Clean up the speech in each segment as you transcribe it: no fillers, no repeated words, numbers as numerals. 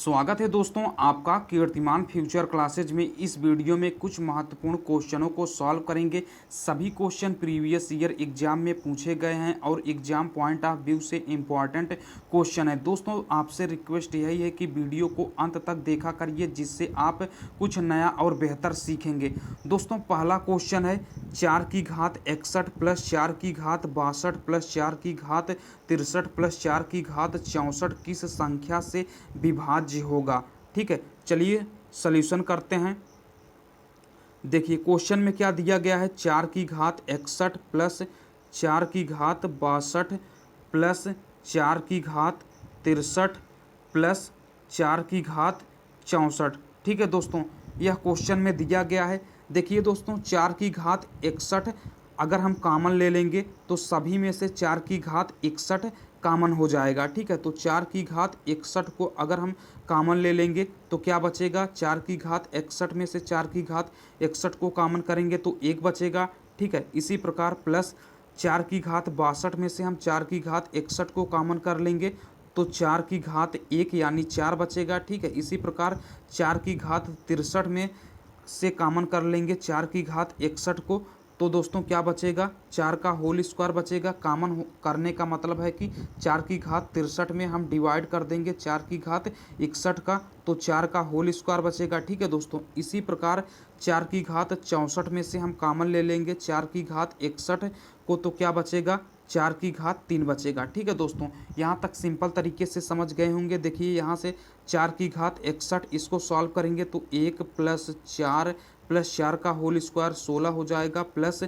स्वागत है दोस्तों आपका कीर्तिमान फ्यूचर क्लासेज में। इस वीडियो में कुछ महत्वपूर्ण क्वेश्चनों को सॉल्व करेंगे। सभी क्वेश्चन प्रीवियस ईयर एग्जाम में पूछे गए हैं और एग्जाम पॉइंट ऑफ व्यू से इम्पॉर्टेंट क्वेश्चन है। दोस्तों आपसे रिक्वेस्ट यही है कि वीडियो को अंत तक देखा करिए, जिससे आप कुछ नया और बेहतर सीखेंगे। दोस्तों पहला क्वेश्चन है 4 की घात 61 प्लस 4 की घात 62 प्लस 4 की घात 63 प्लस 4 की घात 64 किस संख्या से विभाज्य होगा। ठीक है, चलिए सॉल्यूशन करते हैं। देखिए क्वेश्चन में क्या दिया गया है, 4 की घात 61 प्लस 4 की घात 62 प्लस 4 की घात 63 प्लस 4 की घात 64। ठीक है दोस्तों, यह क्वेश्चन में दिया गया है। देखिए दोस्तों 4 की घात 61 अगर हम कॉमन ले लेंगे तो सभी में से 4 की घात 61 कॉमन हो जाएगा। ठीक है, तो 4 की घात 61 को अगर हम कॉमन ले लेंगे तो क्या बचेगा, 4 की घात 61 में से 4 की घात 61 को कॉमन करेंगे तो 1 बचेगा। ठीक है, इसी प्रकार प्लस 4 की घात 62 में से हम 4 की घात 61 को कॉमन कर लेंगे तो 4 की घात 1 यानी 4 बचेगा। ठीक है, इसी प्रकार 4 की घात 63 में से कॉमन कर लेंगे 4 की घात 61 को, तो दोस्तों क्या बचेगा, 4 का होल स्क्वायर बचेगा। कॉमन करने का मतलब है कि 4 की घात 63 में हम डिवाइड कर देंगे 4 की घात 61 का, तो 4 का होल स्क्वायर बचेगा। ठीक है दोस्तों, इसी प्रकार 4 की घात 64 में से हम कॉमन ले लेंगे 4 की घात 61 को, तो क्या बचेगा, 4 की घात 3 बचेगा। ठीक है दोस्तों, यहाँ तक सिंपल तरीके से समझ गए होंगे। देखिए यहाँ से 4 की घात 61 इसको सॉल्व करेंगे तो 1 प्लस 4 का होल स्क्वायर 16 हो जाएगा, प्लस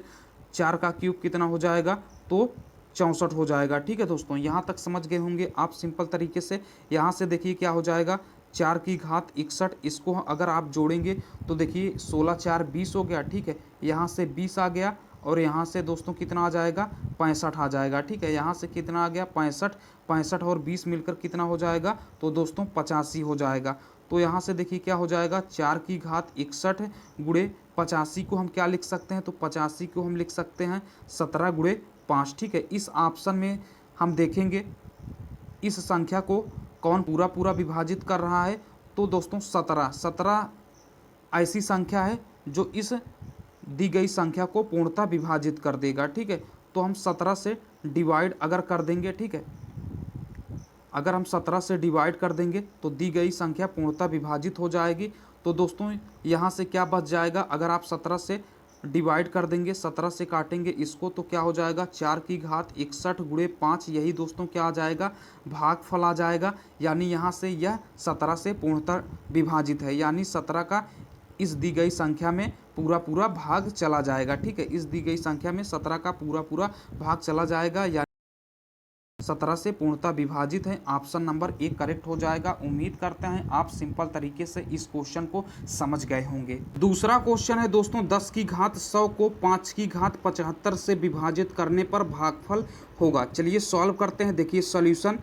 4 का क्यूब कितना हो जाएगा, तो 64 हो जाएगा। ठीक है दोस्तों, यहाँ तक समझ गए होंगे आप सिंपल तरीके से। यहाँ से देखिए क्या हो जाएगा, 4 की घात 61 इसको अगर आप जोड़ेंगे तो देखिए 16 4 20 हो गया। ठीक है, यहाँ से 20 आ गया और यहाँ से दोस्तों कितना आ जाएगा, 65 आ जाएगा। ठीक है, यहाँ से कितना आ गया, 65 और 20 मिलकर कितना हो जाएगा, तो दोस्तों 85 हो जाएगा। तो यहाँ से देखिए क्या हो जाएगा, 4 की घात 61 गुणे 85 को हम क्या लिख सकते हैं, तो 85 को हम लिख सकते हैं 17 गुणे 5। ठीक है, इस ऑप्शन में हम देखेंगे इस संख्या को कौन पूरा पूरा विभाजित कर रहा है, तो दोस्तों 17 ऐसी संख्या है जो इस दी गई संख्या को पूर्णतः विभाजित कर देगा। ठीक है, तो हम 17 से डिवाइड अगर कर देंगे, ठीक है, अगर हम 17 से डिवाइड कर देंगे तो दी गई संख्या पूर्णतः विभाजित हो जाएगी। तो दोस्तों यहाँ से क्या बच जाएगा, अगर आप 17 से डिवाइड कर देंगे, 17 से काटेंगे इसको तो क्या हो जाएगा, 4 की घात 61 गुणे 5, यही दोस्तों क्या आ जाएगा, भागफल आ जाएगा। यानी यहाँ से यह 17 से पूर्णतः विभाजित है, यानी 17 का इस दी गई संख्या में पूरा पूरा भाग चला जाएगा। ठीक है, इस दी गई संख्या में 17 का पूरा पूरा भाग चला जाएगा, यानी 17 से पूर्णतः विभाजित है। ऑप्शन नंबर 1 करेक्ट हो जाएगा। उम्मीद करते हैं आप सिंपल तरीके से इस क्वेश्चन को समझ गए होंगे। दूसरा क्वेश्चन है दोस्तों, 10 की घात 100 को 5 की घात 75 से विभाजित करने पर भागफल होगा। चलिए सॉल्व करते हैं। देखिए सॉल्यूशन,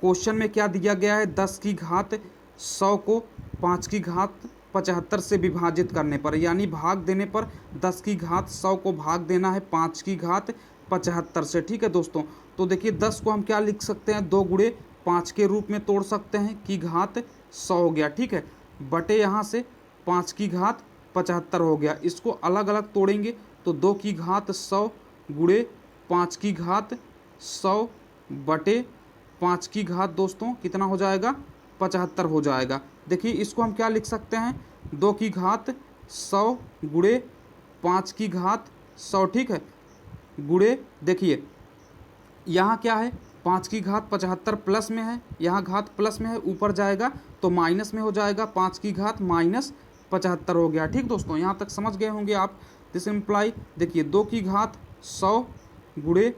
क्वेश्चन में क्या दिया गया है, 10 की घात 100 को 5 की घात 75 से विभाजित करने पर, यानी भाग देने पर 10 की घात 100 को भाग देना है 5 की घात 75 से। ठीक है दोस्तों, तो देखिए 10 को हम क्या लिख सकते हैं, 2 गुणे 5 के रूप में तोड़ सकते हैं, की घात 100 हो गया। ठीक है, बटे यहाँ से 5 की घात 75 हो गया। इसको अलग अलग तोड़ेंगे तो 2 की घात 100 गुणे 5 की घात 100 बटे 5 की घात दोस्तों कितना हो जाएगा, 75 हो जाएगा। देखिए इसको हम क्या लिख सकते हैं, 2 की घात 100 गुणे 5 की घात 100। ठीक है, गुणे देखिए यहाँ क्या है, 5 की घात 75 प्लस में है, यहाँ घात प्लस में है, ऊपर जाएगा तो माइनस में हो जाएगा, 5 की घात माइनस 75 हो गया। ठीक दोस्तों, यहाँ तक समझ गए होंगे आप। दिस इम्प्लाई देखिए 2 की घात 100 गुणे,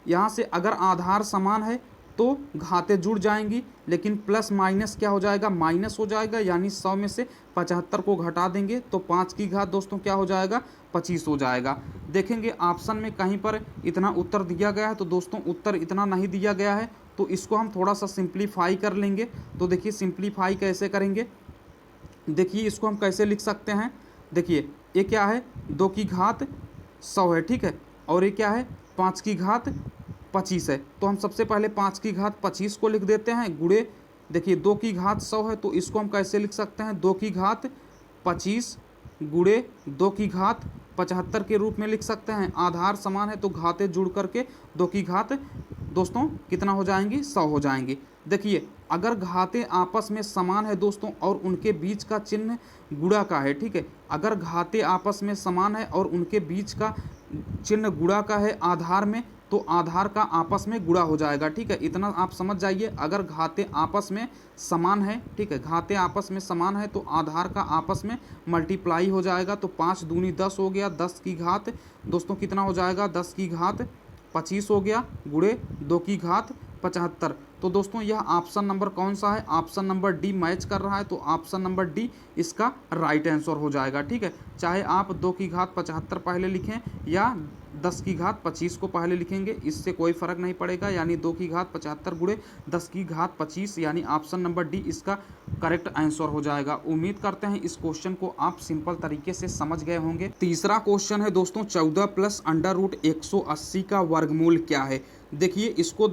यहाँ से अगर आधार समान है तो घातें जुड़ जाएंगी, लेकिन प्लस माइनस क्या हो जाएगा, माइनस हो जाएगा, यानी 100 में से 75 को घटा देंगे तो 5 की घात दोस्तों क्या हो जाएगा, 25 हो जाएगा। देखेंगे ऑप्शन में कहीं पर इतना उत्तर दिया गया है, तो दोस्तों उत्तर इतना नहीं दिया गया है, तो इसको हम थोड़ा सा सिंप्लीफाई कर लेंगे। तो देखिए सिंप्लीफाई कैसे करेंगे, देखिए इसको हम कैसे लिख सकते हैं। देखिए ये क्या है, 2 की घात 100 है, ठीक है, और ये क्या है, 5 की घात 25 है। तो हम सबसे पहले 5 की घात 25 को लिख देते हैं, गुणे देखिए 2 की घात 100 है तो इसको हम कैसे लिख सकते हैं, 2 की घात 25 गुणे 2 की घात 75 के रूप में लिख सकते हैं। आधार समान है तो घातें जुड़ करके 2 की घात दोस्तों कितना हो जाएंगी, 100 हो जाएंगी। देखिए अगर घातें आपस में समान है दोस्तों और उनके बीच का चिन्ह गुणा का है, ठीक है, अगर घातें आपस में समान है और उनके बीच का चिन्ह गुणा का है आधार में, तो आधार का आपस में गुणा हो जाएगा, ठीक है, इतना आप समझ जाइए। अगर घातें आपस में समान है, ठीक है, घातें आपस में समान है तो आधार का आपस में मल्टीप्लाई हो जाएगा। तो 5 दूनी 10 हो गया, 10 की घात दोस्तों कितना हो जाएगा, 10 की घात 25 हो गया गुणे 2 की घात 75। तो दोस्तों यह ऑप्शन नंबर कौन सा है, ऑप्शन नंबर डी मैच कर रहा है, तो ऑप्शन नंबर डी इसका राइट आंसर हो जाएगा, ठीक है। चाहे आप 2 की घात 75 पहले लिखें या 10 की घात 25 को पहले लिखेंगे, इससे कोई फर्क नहीं पड़ेगा, यानी 2 की घात 75 गुणे 10 की घात 25, यानी ऑप्शन नंबर डी इसका करेक्ट आंसर हो जाएगा। उम्मीद करते हैं इस क्वेश्चन को आप सिंपल तरीके से समझ गए होंगे। तीसरा क्वेश्चन है दोस्तों 14 प्लस अंडर रूट 180 का वर्गमूल क्या है। देखिए इसको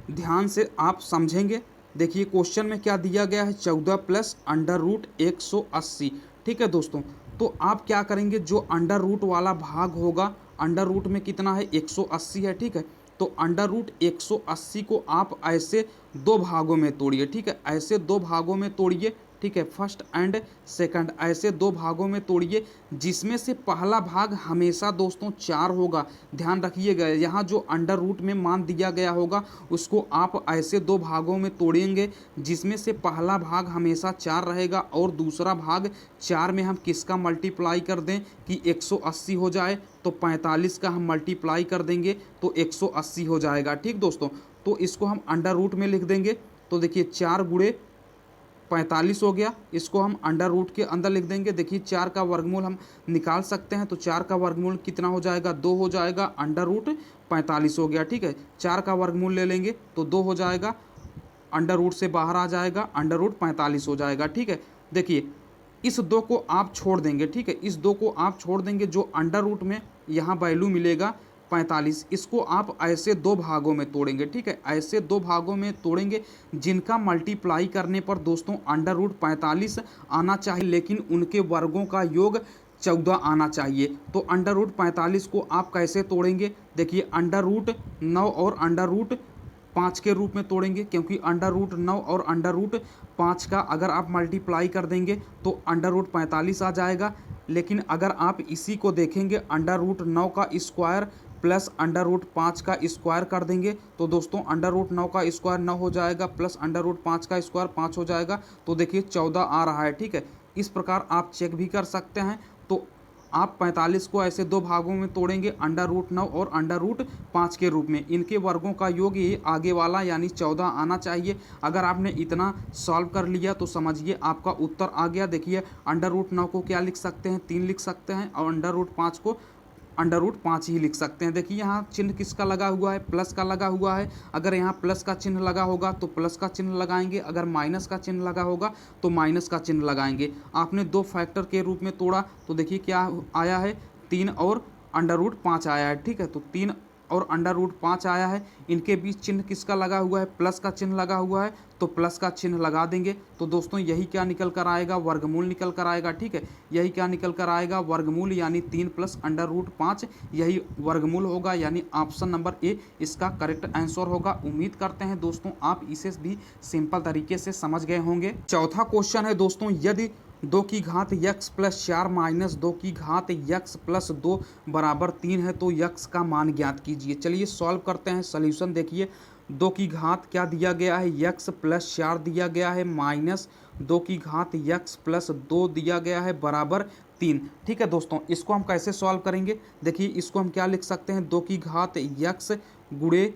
ध्यान से आप समझेंगे। देखिए क्वेश्चन में क्या दिया गया है, 14 प्लस अंडर रूट 180, ठीक है दोस्तों। तो आप क्या करेंगे, जो अंडर रूट वाला भाग होगा, अंडर रूट में कितना है 180 है, ठीक है, तो अंडर रूट 180 को आप ऐसे दो भागों में तोड़िए, ठीक है, ऐसे दो भागों में तोड़िए, ठीक है, फर्स्ट एंड सेकंड ऐसे दो भागों में तोड़िए, जिसमें से पहला भाग हमेशा दोस्तों 4 होगा। ध्यान रखिएगा, यहाँ जो अंडर रूट में मान दिया गया होगा उसको आप ऐसे दो भागों में तोड़ेंगे जिसमें से पहला भाग हमेशा 4 रहेगा और दूसरा भाग 4 में हम किसका मल्टीप्लाई कर दें कि 180 हो जाए, तो 45 का हम मल्टीप्लाई कर देंगे तो 180 हो जाएगा, ठीक दोस्तों। तो इसको हम अंडर रूट में लिख देंगे, तो देखिए 4 गुणे 45 हो गया, इसको हम अंडर रूट के अंदर लिख देंगे। देखिए 4 का वर्गमूल हम निकाल सकते हैं, तो 4 का वर्गमूल कितना हो जाएगा, 2 हो जाएगा, अंडर रूट 45 हो गया, ठीक है। 4 का वर्गमूल ले लेंगे तो 2 हो जाएगा, अंडर रूट से बाहर आ जाएगा, अंडर रूट 45 हो जाएगा, ठीक है। देखिए इस 2 को आप छोड़ देंगे, ठीक है, इस 2 को आप छोड़ देंगे, जो अंडर रूट में यहाँ वैल्यू मिलेगा 45, इसको आप ऐसे दो भागों में तोड़ेंगे, ठीक है, ऐसे दो भागों में तोड़ेंगे जिनका मल्टीप्लाई करने पर दोस्तों अंडर रूट 45 आना चाहिए, लेकिन उनके वर्गों का योग 14 आना चाहिए। तो अंडर रूट 45 को आप कैसे तोड़ेंगे, देखिए अंडर रूट 9 और अंडर रूट 5 के रूप में तोड़ेंगे, क्योंकि अंडर रूट 9 और अंडर रूट 5 का अगर आप मल्टीप्लाई कर देंगे तो अंडर रूट 45 आ जाएगा। लेकिन अगर आप इसी को देखेंगे अंडर रूट 9 का स्क्वायर प्लस अंडर रूट 5 का स्क्वायर कर देंगे, तो दोस्तों अंडर रूट 9 का स्क्वायर 9 हो जाएगा प्लस अंडर रूट 5 का स्क्वायर 5 हो जाएगा, तो देखिए 14 आ रहा है, ठीक है। इस प्रकार आप चेक भी कर सकते हैं। तो आप 45 को ऐसे दो भागों में तोड़ेंगे, अंडर रूट 9 और अंडर रूट 5 के रूप में, इनके वर्गों का योग ये आगे वाला यानी 14 आना चाहिए। अगर आपने इतना सॉल्व कर लिया तो समझिए आपका उत्तर आ गया। देखिए अंडर रूट 9 को क्या लिख सकते हैं, 3 लिख सकते हैं, और अंडर रूट 5 को अंडर रूट 5 ही लिख सकते हैं। देखिए यहाँ चिन्ह किसका लगा हुआ है, प्लस का लगा हुआ है। अगर यहाँ प्लस का चिन्ह लगा होगा तो प्लस का चिन्ह लगाएंगे, अगर माइनस का चिन्ह लगा होगा तो माइनस का चिन्ह लगाएंगे। आपने दो फैक्टर के रूप में तोड़ा तो देखिए क्या आया है, 3 और अंडर रूट 5 आया है, ठीक है। तो 3 और अंडर रूट 5 आया है, इनके बीच चिन्ह किसका लगा हुआ है, प्लस का चिन्ह लगा हुआ है, तो प्लस का चिन्ह लगा देंगे। तो दोस्तों यही क्या निकल कर आएगा, वर्गमूल निकल कर आएगा, ठीक है। यही क्या निकल कर आएगा, वर्गमूल, यानी 3 प्लस अंडर रूट 5 यही वर्गमूल होगा, यानी ऑप्शन नंबर ए इसका करेक्ट आंसर होगा। उम्मीद करते हैं दोस्तों आप इसे भी सिंपल तरीके से समझ गए होंगे। चौथा क्वेश्चन है दोस्तों, यदि 2 की घात यक्स प्लस 4 माइनस 2 की घात यक्स प्लस 2 बराबर 3 है तो यक्स का मान ज्ञात कीजिए। चलिए सॉल्व करते हैं। सॉल्यूशन देखिए, 2 की घात क्या दिया गया है, यक्स प्लस 4 दिया गया है, माइनस 2 की घात यक्स प्लस 2 दिया गया है, बराबर 3, ठीक है दोस्तों। इसको हम कैसे सॉल्व करेंगे, देखिए इसको हम क्या लिख सकते हैं, 2 की घात यक्स गुणे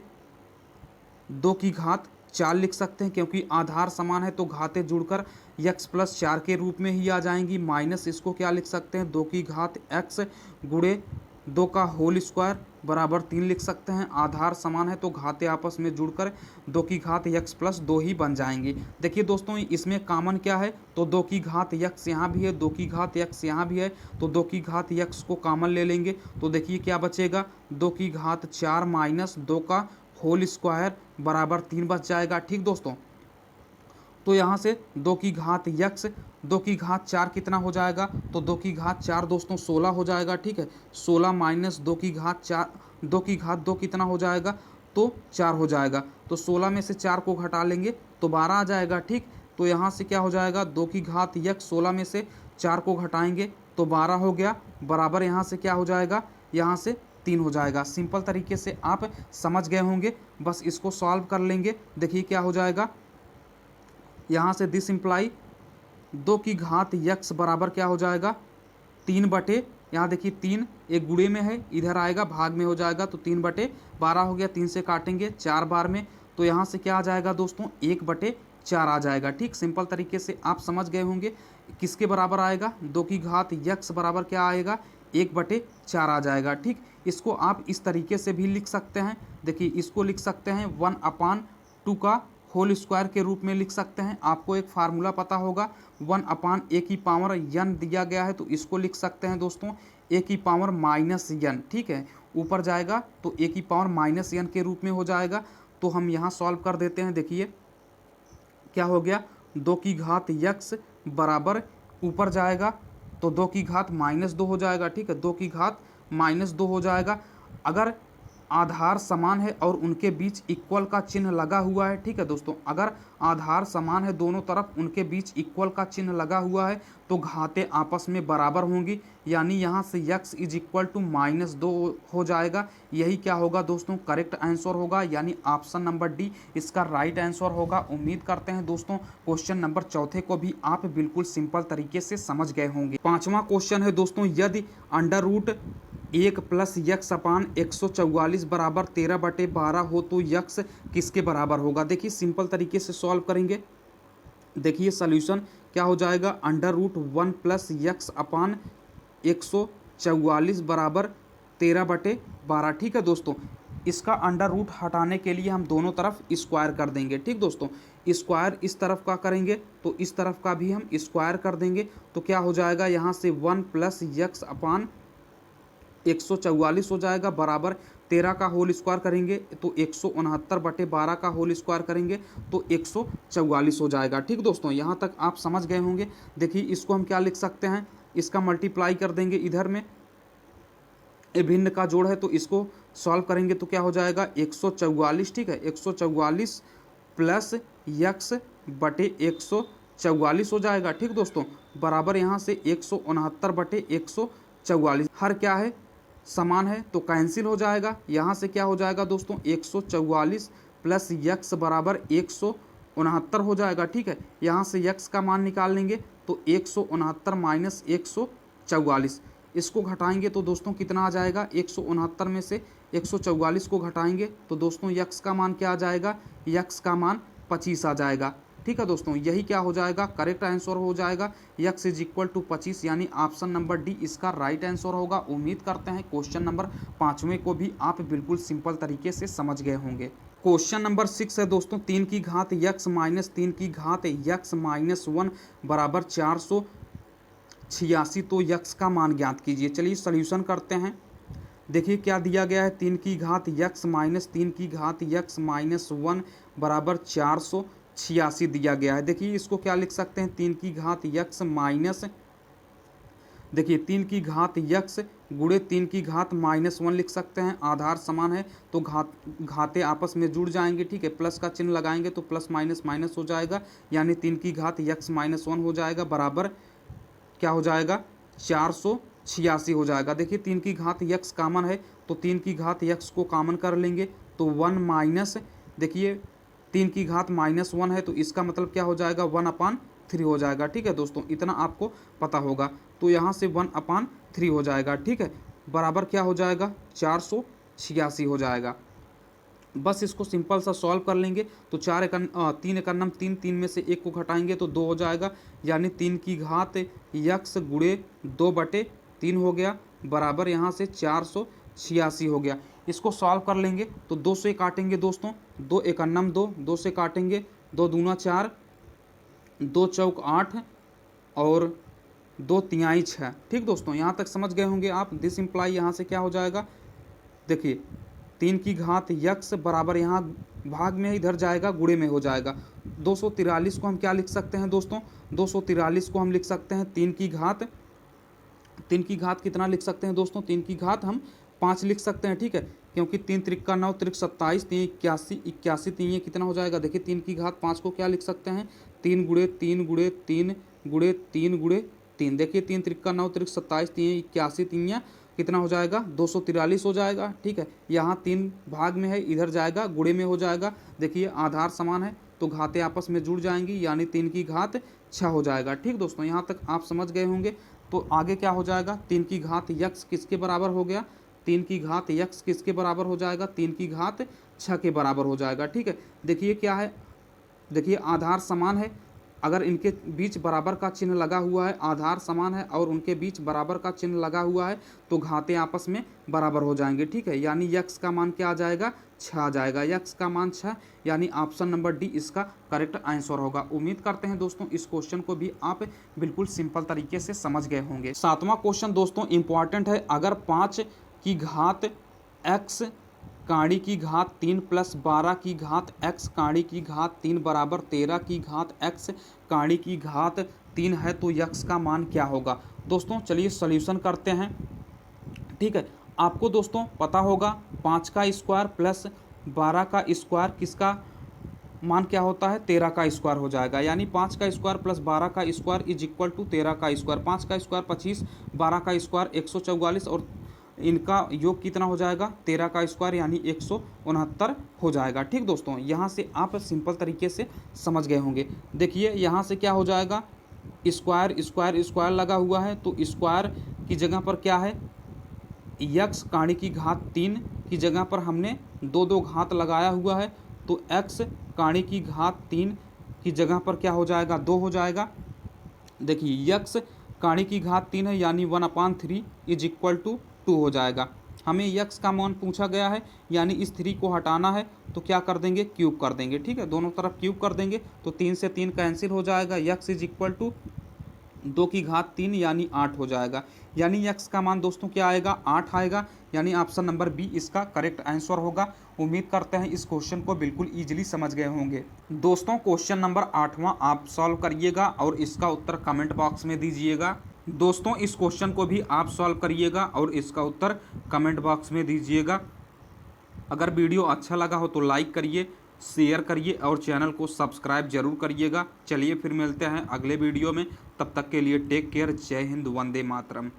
2 की घात 4 लिख सकते हैं, क्योंकि आधार समान है तो घातें जुड़कर यक्स प्लस 4 के रूप में ही आ जाएंगी। माइनस इसको क्या लिख सकते हैं, 2 की घात एक्स गुणे 2 का होल स्क्वायर बराबर 3 लिख सकते हैं। आधार समान है तो घातें आपस में जुड़कर 2 की घात यक्स प्लस 2 ही बन जाएंगी। देखिए दोस्तों इसमें कॉमन क्या है, तो 2 की घात यक्स यहाँ भी है, 2 की घात यक्स यहाँ भी है, तो 2 की घात यक्स को कॉमन ले लेंगे तो देखिए क्या बचेगा, 2 की घात 4 माइनस 2 का होल स्क्वायर बराबर 3 बच जाएगा, ठीक दोस्तों। तो यहाँ से 2 की घात यक्स 2 की घात 4 कितना हो जाएगा, तो 2 की घात 4 दोस्तों 16 हो जाएगा। ठीक है, 16 माइनस 2 की घात 4, 2 की घात 2 कितना हो जाएगा, तो 4 हो जाएगा। तो 16 में से 4 को घटा लेंगे तो 12 आ जाएगा। ठीक, तो यहाँ से क्या हो जाएगा, 2 की घात यक्स 16 में से 4 को घटाएंगे तो 12 हो गया, बराबर यहाँ से क्या हो जाएगा, यहाँ से 3 हो जाएगा। सिंपल तरीके से आप समझ गए होंगे, बस इसको सॉल्व कर लेंगे। देखिए क्या हो जाएगा, यहाँ से दिस इम्प्लाई 2 की घात यक्स बराबर क्या हो जाएगा, 3 बटे, यहाँ देखिए 3 एक गुणे में है, इधर आएगा भाग में हो जाएगा, तो 3/12 हो गया। 3 से काटेंगे 4 बार में, तो यहाँ से क्या आ जाएगा दोस्तों, 1/4 आ जाएगा। ठीक, सिंपल तरीके से आप समझ गए होंगे किसके बराबर आएगा, 2 की घात यक्स बराबर क्या आएगा, 1/4 आ जाएगा। ठीक, इसको आप इस तरीके से भी लिख सकते हैं। देखिए इसको लिख सकते हैं 1/2 का होल स्क्वायर के रूप में लिख सकते हैं। आपको एक फार्मूला पता होगा, 1/a की पावर n दिया गया है, तो इसको लिख सकते हैं दोस्तों a की पावर -n। ठीक है, ऊपर जाएगा तो a की पावर -n के रूप में हो जाएगा। तो हम यहाँ सॉल्व कर देते हैं। देखिए क्या हो गया, 2 की घात यक्स बराबर ऊपर जाएगा तो 2 की घात -2 हो जाएगा। ठीक है, 2 की घात -2 हो जाएगा। अगर आधार समान है और उनके बीच इक्वल का चिन्ह लगा हुआ है, ठीक है दोस्तों, अगर आधार समान है दोनों तरफ, उनके बीच इक्वल का चिन्ह लगा हुआ है, तो घातें आपस में बराबर होंगी, यानी यहाँ से x इज इक्वल टू -2 हो जाएगा। यही क्या होगा दोस्तों, करेक्ट आंसर होगा, यानी ऑप्शन नंबर डी इसका राइट आंसर होगा। उम्मीद करते हैं दोस्तों क्वेश्चन नंबर 4 को भी आप बिल्कुल सिंपल तरीके से समझ गए होंगे। 5वां क्वेश्चन है दोस्तों, यदि √1 + x/144 बराबर 13/12 हो तो यक्स किसके बराबर होगा। देखिए सिंपल तरीके से सॉल्व करेंगे। देखिए सॉल्यूशन क्या हो जाएगा, √1 + x/144 बराबर 13/12। ठीक है दोस्तों, इसका अंडर रूट हटाने के लिए हम दोनों तरफ स्क्वायर कर देंगे। ठीक दोस्तों, स्क्वायर इस तरफ का करेंगे तो इस तरफ का भी हम स्क्वायर कर देंगे, तो क्या हो जाएगा, यहाँ से 1 + x/144 हो जाएगा, बराबर 13 का होल स्क्वायर करेंगे तो 169/12 का होल स्क्वायर करेंगे तो 144 हो जाएगा। ठीक दोस्तों, यहाँ तक आप समझ गए होंगे। देखिए इसको हम क्या लिख सकते हैं, इसका मल्टीप्लाई कर देंगे, इधर में ये भिन्न का जोड़ है तो इसको सॉल्व करेंगे तो क्या हो जाएगा, 144। ठीक है, 144 + x/144 हो जाएगा। ठीक दोस्तों, बराबर यहाँ से 169/144, हर क्या है, समान है तो कैंसिल हो जाएगा। यहाँ से क्या हो जाएगा दोस्तों, 144 + x बराबर 169 हो जाएगा। ठीक है, यहाँ से x का मान निकाल लेंगे तो 169 - 144, इसको घटाएंगे तो दोस्तों कितना आ जाएगा, 169 में से 144 को घटाएंगे तो दोस्तों x का मान क्या आ जाएगा, x का मान 25 आ जाएगा। ठीक है दोस्तों, यही क्या हो जाएगा, करेक्ट आंसर हो जाएगा, x इज इक्वल टू 25, यानी ऑप्शन नंबर डी इसका राइट आंसर होगा। उम्मीद करते हैं क्वेश्चन नंबर 5वें को भी आप बिल्कुल सिंपल तरीके से समझ गए होंगे। क्वेश्चन नंबर 6 है दोस्तों, 3 की घात x - 3 की घात x - 1 बराबर 486, तो x का मान ज्ञात कीजिए। चलिए सॉल्यूशन करते हैं। देखिए क्या दिया गया है, 3 की घात x - 3 की घात x - 1 बराबर 486 दिया गया है। देखिए इसको क्या लिख सकते हैं, 3 की घात x माइनस, देखिए 3 की घात x गुणे 3 की घात -1 लिख सकते हैं। आधार समान है तो घातें आपस में जुड़ जाएंगे। ठीक है, प्लस का चिन्ह लगाएंगे तो प्लस माइनस माइनस हो जाएगा, यानी 3 की घात x - 1 हो जाएगा, बराबर क्या हो जाएगा, 486 हो जाएगा। देखिए 3 की घात x कॉमन है तो 3 की घात x को कॉमन कर लेंगे तो 1 माइनस, देखिए 3 की घात -1 है तो इसका मतलब क्या हो जाएगा, 1/3 हो जाएगा। ठीक है दोस्तों, इतना आपको पता होगा, तो यहाँ से 1/3 हो जाएगा। ठीक है, बराबर क्या हो जाएगा, 486 हो जाएगा। बस इसको सिंपल सा सॉल्व कर लेंगे तो 3 एकन्नम 3, 3 में से 1 को घटाएंगे तो 2 हो जाएगा, यानी 3 की घात x गुणे 2/3 हो गया, बराबर यहाँ से 486 हो गया। इसको सॉल्व कर लेंगे तो 2 से काटेंगे दोस्तों, 2 एकन्नम 2, 2 से काटेंगे, 2 दूना 4, 2 चौक 8 और 2 तिहाई 6। ठीक दोस्तों, यहाँ तक समझ गए होंगे आप। दिस इम्प्लाई यहाँ से क्या हो जाएगा, देखिए 3 की घात यक्स बराबर यहाँ भाग में इधर जाएगा, गुणे में हो जाएगा। 243 को हम क्या लिख सकते हैं दोस्तों, 243 को हम लिख सकते हैं 3 की घात कितना लिख सकते हैं दोस्तों, 3 की घात हम 5 लिख सकते हैं, ठीक है, क्योंकि 3 त्रिक 9 त्रिक 27, 3 81, 81 3 ये कितना हो जाएगा, देखिए 3 की घात 5 को क्या लिख सकते हैं, 3 गुणे 3 गुणे 3 गुणे 3 गुणे 3, देखिए 3 त्रिक 9 त्रिक 27, 3 81 3 कितना हो जाएगा, 243 हो जाएगा, ठीक है। यहाँ 3 भाग में है, इधर जाएगा, गुणे में हो जाएगा, देखिए आधार समान है तो घातें आपस में जुड़ जाएंगी, यानी 3 की घात 6 हो जाएगा, ठीक दोस्तों, यहाँ तक आप समझ गए होंगे। तो आगे क्या हो जाएगा, 3 की घात यक्स किसके बराबर हो गया, 3 की घात यक्स किसके बराबर हो जाएगा, 3 की घात 6 के बराबर हो जाएगा, ठीक है। देखिए क्या है, देखिए आधार समान है, अगर इनके बीच बराबर का चिन्ह लगा हुआ है, आधार समान है और उनके बीच बराबर का चिन्ह लगा हुआ है तो घातें आपस में बराबर हो जाएंगे, ठीक है। यानी यक्स का मान क्या आ जाएगा, 6 आ जाएगा, यक्स का मान 6, यानी ऑप्शन नंबर डी इसका करेक्ट आंसर होगा। उम्मीद करते हैं दोस्तों इस क्वेश्चन को भी आप बिल्कुल सिंपल तरीके से समझ गए होंगे। 7वां क्वेश्चन दोस्तों इंपॉर्टेंट है, अगर 5 की घात एक्स काड़ी की घात 3 प्लस 12 की घात x काड़ी की घात 3 बराबर 13 की घात x काड़ी की घात 3 है तो यक्स का मान क्या होगा। दोस्तों चलिए सॉल्यूशन करते हैं, ठीक है। आपको दोस्तों पता होगा 5 का स्क्वायर प्लस 12 का स्क्वायर किसका मान क्या होता है, 13 का स्क्वायर हो जाएगा, यानी 5 का स्क्वायर प्लस 12 का स्क्वायर इज इक्वल टू 13 का स्क्वायर। 5 का स्क्वायर 25, 12 का स्क्वायर 144 और इनका योग कितना हो जाएगा, 13 का स्क्वायर यानी 169 हो जाएगा, ठीक दोस्तों। यहाँ से आप सिंपल तरीके से समझ गए होंगे। देखिए यहाँ से क्या हो जाएगा, स्क्वायर स्क्वायर स्क्वायर लगा हुआ है तो स्क्वायर की जगह पर क्या है, यक्स काड़ी की घात 3 की जगह पर हमने 2 घात लगाया हुआ है तो एक्स काड़ी की घात 3 की जगह पर क्या हो जाएगा, 2 हो जाएगा। देखिए यक्स काड़ी की घात 3 है यानी 1/3 इज इक्वल टू 2 हो जाएगा। हमें यक्स का मान पूछा गया है यानी इस 3 को हटाना है तो क्या कर देंगे, क्यूब कर देंगे, ठीक है, दोनों तरफ क्यूब कर देंगे तो 3 से 3 कैंसिल हो जाएगा, यक्स इज इक्वल टू 2 की घात 3 यानी 8 हो जाएगा। यानी यक्स का मान दोस्तों क्या आएगा, 8 आएगा, यानी ऑप्शन नंबर बी इसका करेक्ट आंसर होगा। उम्मीद करते हैं इस क्वेश्चन को बिल्कुल ईजिली समझ गए होंगे। दोस्तों क्वेश्चन नंबर 8वां आप सॉल्व करिएगा और इसका उत्तर कमेंट बॉक्स में दीजिएगा। दोस्तों इस क्वेश्चन को भी आप सॉल्व करिएगा और इसका उत्तर कमेंट बॉक्स में दीजिएगा। अगर वीडियो अच्छा लगा हो तो लाइक करिए, शेयर करिए और चैनल को सब्सक्राइब जरूर करिएगा। चलिए फिर मिलते हैं अगले वीडियो में, तब तक के लिए टेक केयर, जय हिंद, वंदे मातरम।